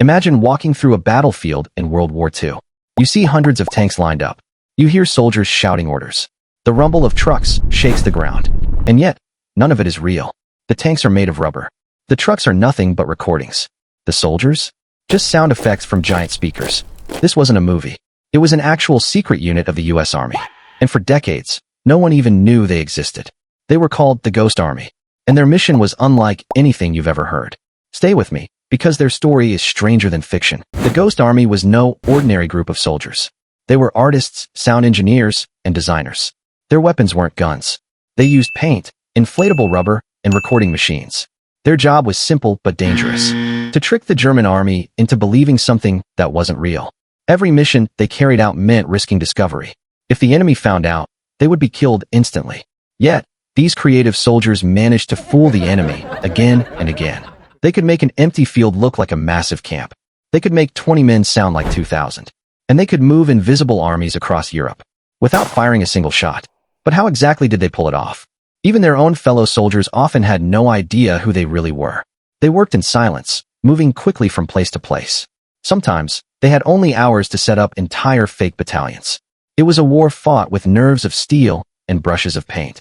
Imagine walking through a battlefield in World War II. You see hundreds of tanks lined up. You hear soldiers shouting orders. The rumble of trucks shakes the ground. And yet, none of it is real. The tanks are made of rubber. The trucks are nothing but recordings. The soldiers? Just sound effects from giant speakers. This wasn't a movie. It was an actual secret unit of the US Army. And for decades, no one even knew they existed. They were called the Ghost Army. And their mission was unlike anything you've ever heard. Stay with me, because their story is stranger than fiction. The Ghost Army was no ordinary group of soldiers. They were artists, sound engineers, and designers. Their weapons weren't guns. They used paint, inflatable rubber, and recording machines. Their job was simple but dangerous: to trick the German army into believing something that wasn't real. Every mission they carried out meant risking discovery. If the enemy found out, they would be killed instantly. Yet, these creative soldiers managed to fool the enemy again and again. They could make an empty field look like a massive camp. They could make 20 men sound like 2,000. And they could move invisible armies across Europe without firing a single shot. But how exactly did they pull it off? Even their own fellow soldiers often had no idea who they really were. They worked in silence, moving quickly from place to place. Sometimes, they had only hours to set up entire fake battalions. It was a war fought with nerves of steel and brushes of paint.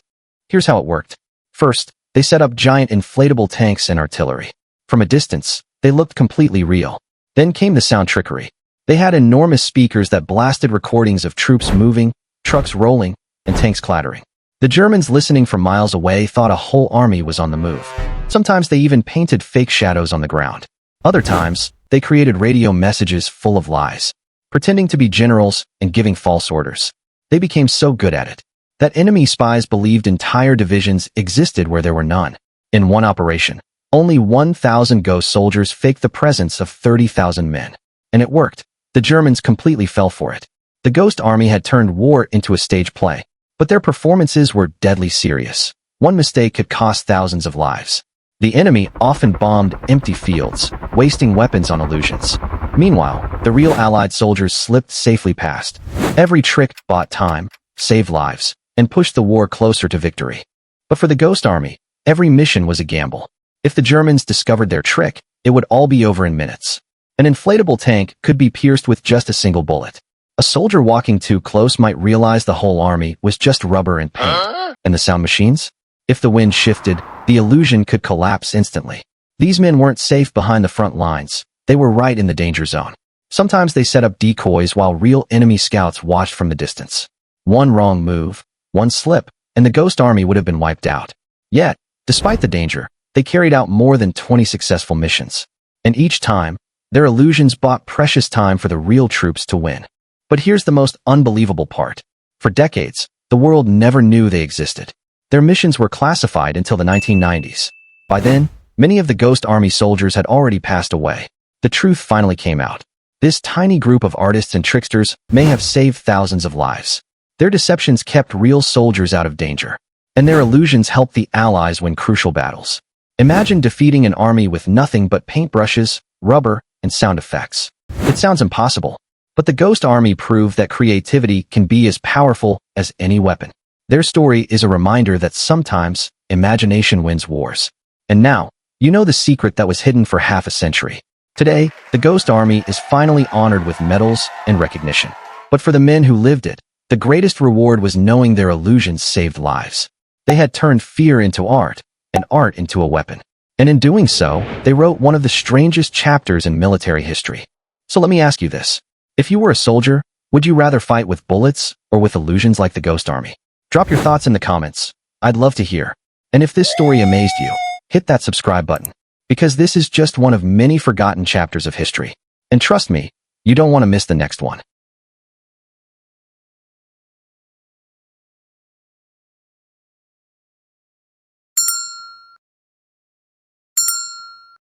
Here's how it worked. First, they set up giant inflatable tanks and artillery. From a distance, they looked completely real. Then came the sound trickery. They had enormous speakers that blasted recordings of troops moving, trucks rolling, and tanks clattering. The Germans listening from miles away thought a whole army was on the move. Sometimes they even painted fake shadows on the ground. Other times, they created radio messages full of lies, pretending to be generals and giving false orders. They became so good at it that enemy spies believed entire divisions existed where there were none. In one operation, only 1,000 ghost soldiers faked the presence of 30,000 men. And it worked. The Germans completely fell for it. The Ghost Army had turned war into a stage play, but their performances were deadly serious. One mistake could cost thousands of lives. The enemy often bombed empty fields, wasting weapons on illusions. Meanwhile, the real Allied soldiers slipped safely past. Every trick bought time, saved lives, and pushed the war closer to victory. But for the Ghost Army, every mission was a gamble. If the Germans discovered their trick, it would all be over in minutes. An inflatable tank could be pierced with just a single bullet. A soldier walking too close might realize the whole army was just rubber and paint. And the sound machines? If the wind shifted, the illusion could collapse instantly. These men weren't safe behind the front lines. They were right in the danger zone. Sometimes they set up decoys while real enemy scouts watched from the distance. One wrong move, one slip, and the Ghost Army would have been wiped out. Yet, despite the danger, they carried out more than 20 successful missions. And each time, their illusions bought precious time for the real troops to win. But here's the most unbelievable part. For decades, the world never knew they existed. Their missions were classified until the 1990s. By then, many of the Ghost Army soldiers had already passed away. The truth finally came out. This tiny group of artists and tricksters may have saved thousands of lives. Their deceptions kept real soldiers out of danger, and their illusions helped the Allies win crucial battles. Imagine defeating an army with nothing but paintbrushes, rubber, and sound effects. It sounds impossible, but the Ghost Army proved that creativity can be as powerful as any weapon. Their story is a reminder that sometimes imagination wins wars. And now, you know the secret that was hidden for half a century. Today, the Ghost Army is finally honored with medals and recognition. But for the men who lived it, the greatest reward was knowing their illusions saved lives. They had turned fear into art, and art into a weapon. And in doing so, they wrote one of the strangest chapters in military history. So let me ask you this. If you were a soldier, would you rather fight with bullets or with illusions like the Ghost Army? Drop your thoughts in the comments. I'd love to hear. And if this story amazed you, hit that subscribe button. Because this is just one of many forgotten chapters of history. And trust me, you don't want to miss the next one.